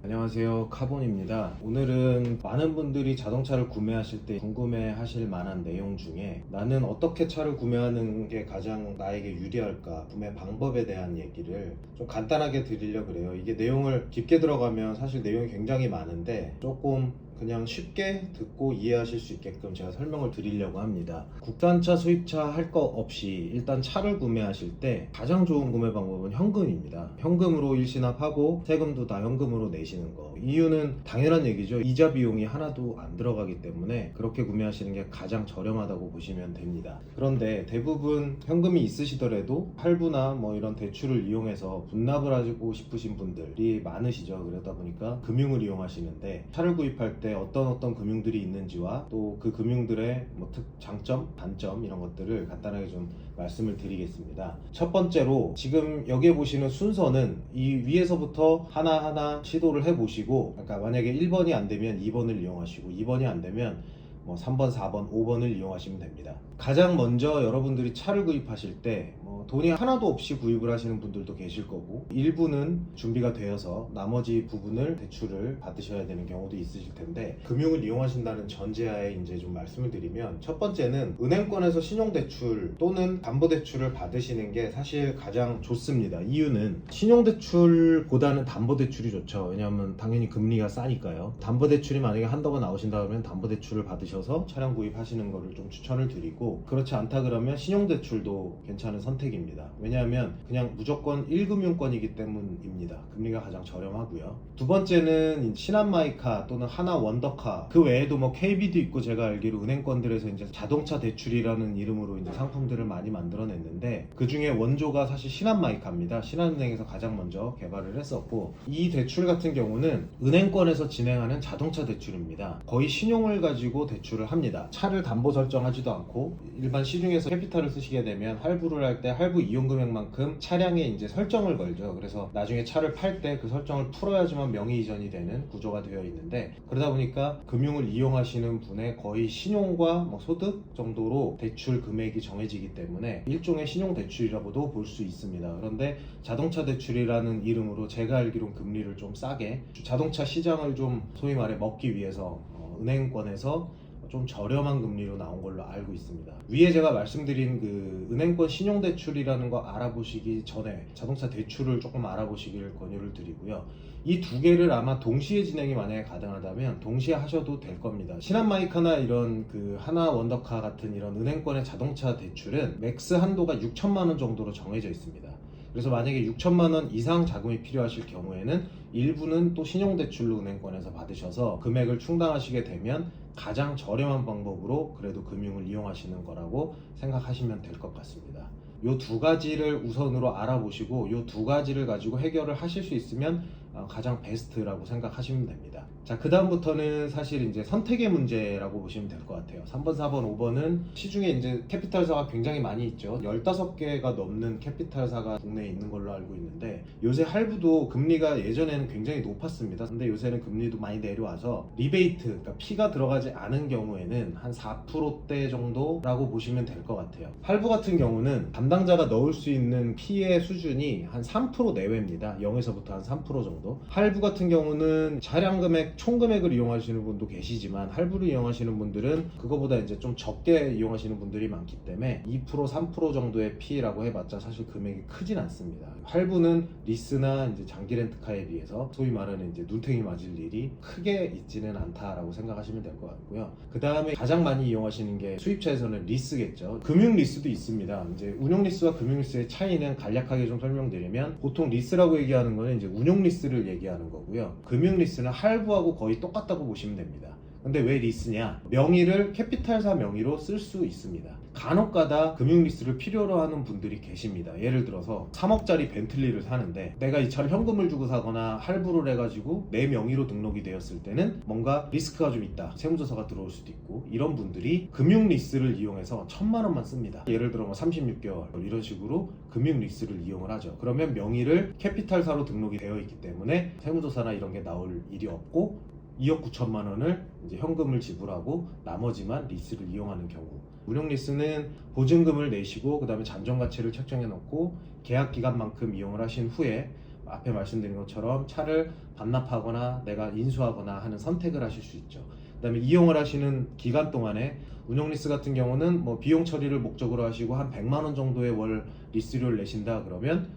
안녕하세요, 카본입니다. 오늘은 많은 분들이 자동차를 구매하실 때 궁금해하실 만한 내용 중에 나는 어떻게 차를 구매하는 게 가장 나에게 유리할까, 구매 방법에 대한 얘기를 좀 간단하게 드리려고 그래요. 이게 내용을 깊게 들어가면 사실 내용이 굉장히 많은데 조금 그냥 쉽게 듣고 이해하실 수 있게끔 제가 설명을 드리려고 합니다. 국산차, 수입차 할 거 없이 일단 차를 구매하실 때 가장 좋은 구매 방법은 현금입니다. 현금으로 일시납하고 세금도 다 현금으로 내시는 거. 이유는 당연한 얘기죠. 이자 비용이 하나도 안 들어가기 때문에 그렇게 구매하시는 게 가장 저렴하다고 보시면 됩니다. 그런데 대부분 현금이 있으시더라도 할부나 뭐 이런 대출을 이용해서 분납을 하고 싶으신 분들이 많으시죠. 그러다 보니까 금융을 이용하시는데 차를 구입할 때 어떤 금융들이 있는지와 또 그 금융들의 뭐 장점, 단점 이런 것들을 간단하게 좀 말씀을 드리겠습니다. 첫 번째로 지금 여기에 보시는 순서는 이 위에서부터 하나하나 시도를 해보시고, 그러니까 만약에 1번이 안 되면 2번을 이용하시고 2번이 안 되면 뭐 3번, 4번, 5번을 이용하시면 됩니다. 가장 먼저 여러분들이 차를 구입하실 때 돈이 하나도 없이 구입을 하시는 분들도 계실 거고, 일부는 준비가 되어서 나머지 부분을 대출을 받으셔야 되는 경우도 있으실 텐데, 금융을 이용하신다는 전제하에 이제 좀 말씀을 드리면, 첫 번째는 은행권에서 신용대출 또는 담보대출을 받으시는 게 사실 가장 좋습니다. 이유는 신용대출보다는 담보대출이 좋죠. 왜냐하면 당연히 금리가 싸니까요. 담보대출이 만약에 한다고 나오신다 그러면 담보대출을 받으셔서 차량 구입하시는 거를 좀 추천을 드리고, 그렇지 않다 그러면 신용대출도 괜찮은 선택입니다. 왜냐하면 그냥 무조건 1금융권이기 때문입니다. 금리가 가장 저렴하고요. 두 번째는 신한마이카 또는 하나원더카, 그 외에도 뭐 KB도 있고, 제가 알기로 은행권들에서 이제 자동차 대출이라는 이름으로 이제 상품들을 많이 만들어냈는데, 그 중에 원조가 사실 신한마이카입니다. 신한은행에서 가장 먼저 개발을 했었고, 이 대출 같은 경우는 은행권에서 진행하는 자동차 대출입니다. 거의 신용을 가지고 대출을 합니다. 차를 담보 설정하지도 않고, 일반 시중에서 캐피탈을 쓰시게 되면 할부를 할 때 할부 이용 금액만큼 차량에 이제 설정을 걸죠. 그래서 나중에 차를 팔 때 그 설정을 풀어야지만 명의 이전이 되는 구조가 되어 있는데, 그러다 보니까 금융을 이용하시는 분의 거의 신용과 뭐 소득 정도로 대출 금액이 정해지기 때문에 일종의 신용 대출이라고도 볼 수 있습니다. 그런데 자동차 대출이라는 이름으로 제가 알기로는 금리를 좀 싸게, 자동차 시장을 좀 소위 말해 먹기 위해서 은행권에서 좀 저렴한 금리로 나온 걸로 알고 있습니다. 위에 제가 말씀드린 그 은행권 신용대출이라는 거 알아보시기 전에 자동차 대출을 조금 알아보시기를 권유를 드리고요. 이 두 개를 아마 동시에 진행이 만약에 가능하다면 동시에 하셔도 될 겁니다. 신한마이카나 이런 그 하나원더카 같은 이런 은행권의 자동차 대출은 맥스 한도가 6천만 원 정도로 정해져 있습니다. 그래서 만약에 6천만 원 이상 자금이 필요하실 경우에는 일부는 또 신용대출로 은행권에서 받으셔서 금액을 충당하시게 되면 가장 저렴한 방법으로 그래도 금융을 이용하시는 거라고 생각하시면 될 것 같습니다. 이 두 가지를 우선으로 알아보시고 이 두 가지를 가지고 해결을 하실 수 있으면 가장 베스트라고 생각하시면 됩니다. 자, 그 다음부터는 사실 이제 선택의 문제라고 보시면 될 것 같아요. 3번, 4번, 5번은 시중에 이제 캐피탈사가 굉장히 많이 있죠. 15개가 넘는 캐피탈사가 국내에 있는 걸로 알고 있는데, 요새 할부도 금리가 예전에는 굉장히 높았습니다. 근데 요새는 금리도 많이 내려와서 리베이트, 그러니까 피가 들어가지 않은 경우에는 한 4%대 정도라고 보시면 될 것 같아요. 할부 같은 경우는 담당자가 넣을 수 있는 피의 수준이 한 3% 내외입니다. 0에서부터 한 3% 정도. 할부 같은 경우는 차량 금액 총 금액을 이용하시는 분도 계시지만, 할부를 이용하시는 분들은 그거보다 이제 좀 적게 이용하시는 분들이 많기 때문에 2%, 3% 정도의 피라고 해봤자 사실 금액이 크진 않습니다. 할부는 리스나 이제 장기 렌트카에 비해서 소위 말하는 이제 눈탱이 맞을 일이 크게 있지는 않다라고 생각하시면 될 것 같고요. 그 다음에 가장 많이 이용하시는 게 수입차에서는 리스겠죠. 금융 리스도 있습니다. 이제 운용 리스와 금융 리스의 차이는 간략하게 좀 설명드리면, 보통 리스라고 얘기하는 거는 이제 운용 리스를 얘기하는 거고요. 금융 리스는 할부하고 거의 똑같다고 보시면 됩니다. 근데 왜 리스냐? 명의를 캐피탈사 명의로 쓸 수 있습니다. 간혹가다 금융 리스를 필요로 하는 분들이 계십니다. 예를 들어서 3억짜리 벤틀리를 사는데 내가 이 차를 현금을 주고 사거나 할부를 해가지고 내 명의로 등록이 되었을 때는 뭔가 리스크가 좀 있다, 세무조사가 들어올 수도 있고, 이런 분들이 금융 리스를 이용해서 1,000만 원만 씁니다. 예를 들어 뭐 36개월 이런 식으로 금융 리스를 이용을 하죠. 그러면 명의를 캐피탈사로 등록이 되어 있기 때문에 세무조사나 이런 게 나올 일이 없고, 2억 9천만 원을 이제 현금을 지불하고 나머지만 리스를 이용하는 경우. 운용 리스는 보증금을 내시고 그 다음에 잠정 가치를 책정해 놓고 계약 기간만큼 이용을 하신 후에 앞에 말씀드린 것처럼 차를 반납하거나 내가 인수하거나 하는 선택을 하실 수 있죠. 그다음에 이용을 하시는 기간 동안에 운영 리스 같은 경우는 뭐 비용 처리를 목적으로 하시고 한 100만 원 정도의 월 리스료를 내신다 그러면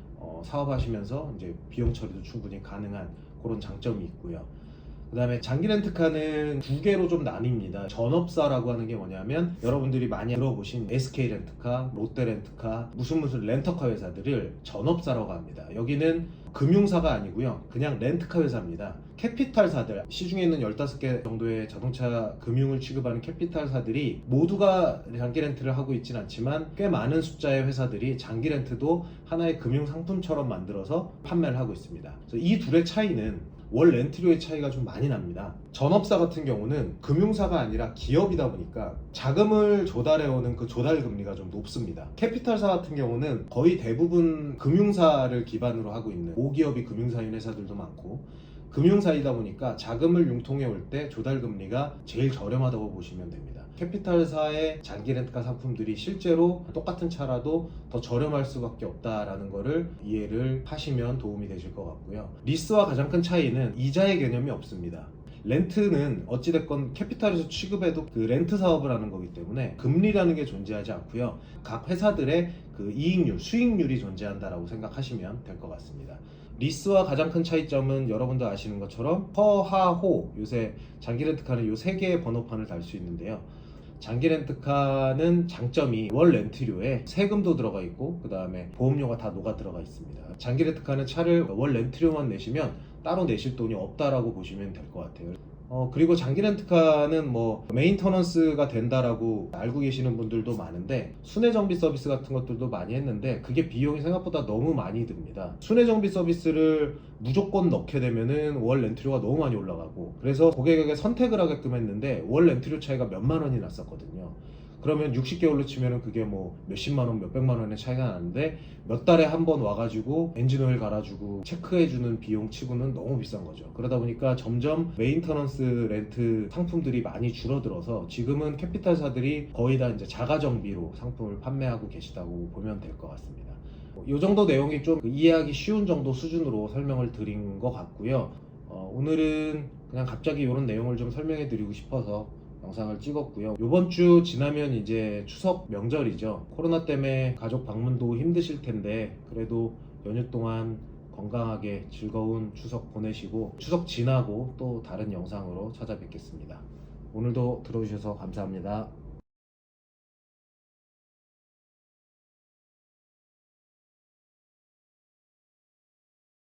사업하시면서 이제 비용 처리도 충분히 가능한 그런 장점이 있고요. 그 다음에 장기 렌트카는 두 개로 좀 나뉩니다. 전업사라고 하는 게 뭐냐면 여러분들이 많이 들어보신 SK 렌트카, 롯데 렌트카, 무슨 렌터카 회사들을 전업사라고 합니다. 여기는 금융사가 아니고요. 그냥 렌트카 회사입니다. 캐피탈사들, 시중에 있는 15개 정도의 자동차 금융을 취급하는 캐피탈사들이 모두가 장기 렌트를 하고 있진 않지만 꽤 많은 숫자의 회사들이 장기 렌트도 하나의 금융 상품처럼 만들어서 판매를 하고 있습니다. 그래서 이 둘의 차이는 월 렌트료의 차이가 좀 많이 납니다. 전업사 같은 경우는 금융사가 아니라 기업이다 보니까 자금을 조달해오는 그 조달 금리가 좀 높습니다. 캐피탈사 같은 경우는 거의 대부분 금융사를 기반으로 하고 있는 모기업이 금융사인 회사들도 많고 금융사이다 보니까 자금을 융통해 올 때 조달 금리가 제일 저렴하다고 보시면 됩니다. 캐피탈사의 장기 렌트카 상품들이 실제로 똑같은 차라도 더 저렴할 수밖에 없다라는 거를 이해를 하시면 도움이 되실 것 같고요. 리스와 가장 큰 차이는 이자의 개념이 없습니다. 렌트는 어찌됐건 캐피탈에서 취급해도 그 렌트 사업을 하는 거기 때문에 금리라는 게 존재하지 않고요. 각 회사들의 그 이익률, 수익률이 존재한다라고 생각하시면 될 것 같습니다. 리스와 가장 큰 차이점은 여러분도 아시는 것처럼 허, 하, 호 요새 장기 렌트카는 요 세 개의 번호판을 달 수 있는데요. 장기 렌트카는 장점이 월 렌트료에 세금도 들어가 있고 그 다음에 보험료가 다 녹아 들어가 있습니다. 장기 렌트카는 차를 월 렌트료만 내시면 따로 내실 돈이 없다라고 보시면 될 것 같아요. 그리고 장기 렌트카는 뭐 메인터넌스가 된다라고 알고 계시는 분들도 많은데 순회 정비 서비스 같은 것들도 많이 했는데 그게 비용이 생각보다 너무 많이 듭니다. 순회 정비 서비스를 무조건 넣게 되면은 월 렌트료가 너무 많이 올라가고 그래서 고객에게 선택을 하게끔 했는데 월 렌트료 차이가 몇만 원이 났었거든요. 그러면 60개월로 치면은 그게 뭐 몇십만 원, 몇백만 원의 차이가 나는데 몇 달에 한 번 와가지고 엔진오일 갈아주고 체크해주는 비용 치고는 너무 비싼 거죠. 그러다 보니까 점점 메인터넌스 렌트 상품들이 많이 줄어들어서 지금은 캐피탈사들이 거의 다 이제 자가정비로 상품을 판매하고 계시다고 보면 될 것 같습니다. 이 정도 내용이 좀 이해하기 쉬운 정도 수준으로 설명을 드린 것 같고요. 오늘은 그냥 갑자기 이런 내용을 좀 설명해 드리고 싶어서 영상을 찍었고요. 이번 주 지나면 이제 추석 명절이죠. 코로나 때문에 가족 방문도 힘드실 텐데 그래도 연휴 동안 건강하게 즐거운 추석 보내시고 추석 지나고 또 다른 영상으로 찾아뵙겠습니다. 오늘도 들어주셔서 감사합니다.